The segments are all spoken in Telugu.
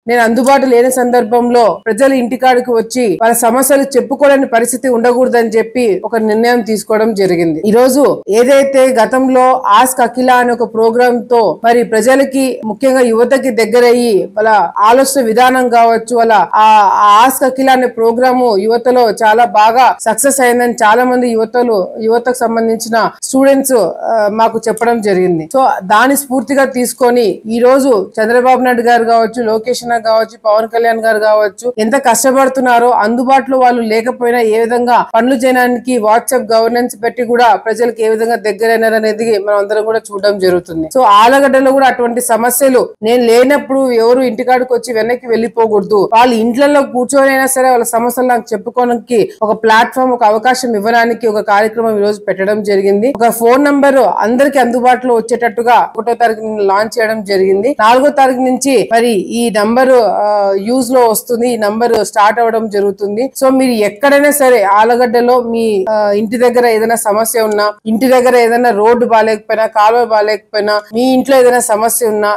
నేను అందుబాటు లేని సందర్భంలో ప్రజలు ఇంటికాడికి వచ్చి వాళ్ళ సమస్యలు చెప్పుకోలేని పరిస్థితి ఉండకూడదని చెప్పి ఒక నిర్ణయం తీసుకోవడం జరిగింది. ఈ రోజు ఏదైతే గతంలో ఆస్క్ అఖిల అనే ఒక ప్రోగ్రామ్ తో మరి ప్రజలకి ముఖ్యంగా యువతకి దగ్గరయ్యి వాళ్ళ ఆలోచన విధానం కావచ్చు, వాళ్ళ ఆస్క్ అఖిల అనే ప్రోగ్రాము యువతలో చాలా బాగా సక్సెస్ అయిందని చాలా మంది యువతకు సంబంధించిన స్టూడెంట్స్ మాకు చెప్పడం జరిగింది. సో దాని స్ఫూర్తిగా తీసుకొని ఈ రోజు చంద్రబాబు నాయుడు గారు కావచ్చు, లోకేష్ అన్న కావచ్చు, పవన్ కళ్యాణ్ గారు కావచ్చు ఎంత కష్టపడుతున్నారో, అందుబాటులో వాళ్ళు లేకపోయినా ఏ విధంగా పనులు చేయడానికి వాట్సాప్ గవర్నెన్స్ పెట్టి కూడా ప్రజలకు ఏ విధంగా దగ్గరైనారనేది మనం అందరం కూడా చూడడం జరుగుతుంది. సో ఆలగడ్డలో కూడా అటువంటి సమస్యలు నేను లేనప్పుడు ఎవరు ఇంటికాడికి వచ్చి వెనక్కి వెళ్లిపోకూడదు, వాళ్ళు ఇంట్లలో కూర్చొనైనా సరే వాళ్ళ సమస్యలు నాకు చెప్పుకోవడానికి ఒక ప్లాట్ఫామ్, ఒక అవకాశం ఇవ్వడానికి ఒక కార్యక్రమం ఈ రోజు పెట్టడం జరిగింది. ఒక ఫోన్ నంబర్ అందరికి అందుబాటులో వచ్చేటట్టుగా 1వ తారీఖు లాంచ్ చేయడం జరిగింది. 4వ తారీఖు నుంచి మరి ఈ నంబర్ యూజ్ లో వస్తుంది, ఈ నంబర్ స్టార్ట్ అవ్వడం జరుగుతుంది. సో మీరు ఎక్కడైనా సరే ఆలగడ్డలో మీ ఇంటి దగ్గర ఏదైనా సమస్య ఉన్నా, ఇంటి దగ్గర ఏదైనా రోడ్డు బాగాలేకపోయినా, కాలువ బాగాలేకపోయినా, మీ ఇంట్లో ఏదైనా సమస్య ఉన్నా,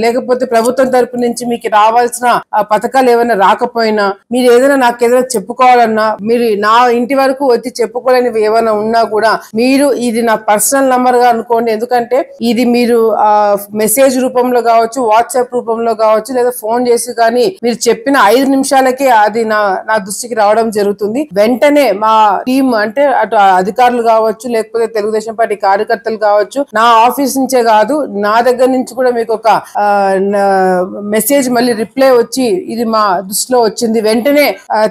లేకపోతే ప్రభుత్వం తరపు నుంచి మీకు రావాల్సిన పథకాలు ఏమైనా రాకపోయినా, మీరు ఏదైనా నాకు ఏదైనా చెప్పుకోవాలన్నా, మీరు నా ఇంటి వరకు వచ్చి చెప్పుకోలేనివి ఏమైనా ఉన్నా కూడా మీరు ఇది నా పర్సనల్ నంబర్ గా అనుకోండి. ఎందుకంటే ఇది మీరు మెసేజ్ రూపంలో కావచ్చు, వాట్సాప్ రూపంలో కావచ్చు, లేదా ఫోన్ చేసి కానీ మీరు చెప్పిన 5 నిమిషాలకే అది నా దృష్టికి రావడం జరుగుతుంది. వెంటనే మా టీం అంటే అటు అధికారులు కావచ్చు, లేకపోతే తెలుగుదేశం పార్టీ కార్యకర్తలు కావచ్చు, నా ఆఫీస్ నుంచే కాదు నా దగ్గర నుంచి కూడా మీకు ఒక మెసేజ్ మళ్ళీ రిప్లై వచ్చి ఇది మా దృష్టిలో వచ్చింది, వెంటనే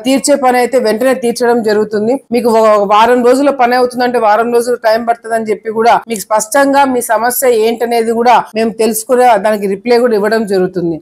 తీర్చే పని అయితే వెంటనే తీర్చడం జరుగుతుంది. మీకు వారం రోజుల పని అవుతుందంటే వారం రోజులు టైం పడుతుందని చెప్పి కూడా మీకు స్పష్టంగా మీ సమస్య ఏంటనేది కూడా మేము తెలుసుకునే దానికి రిప్లై కూడా ఇవ్వడం జరుగుతుంది.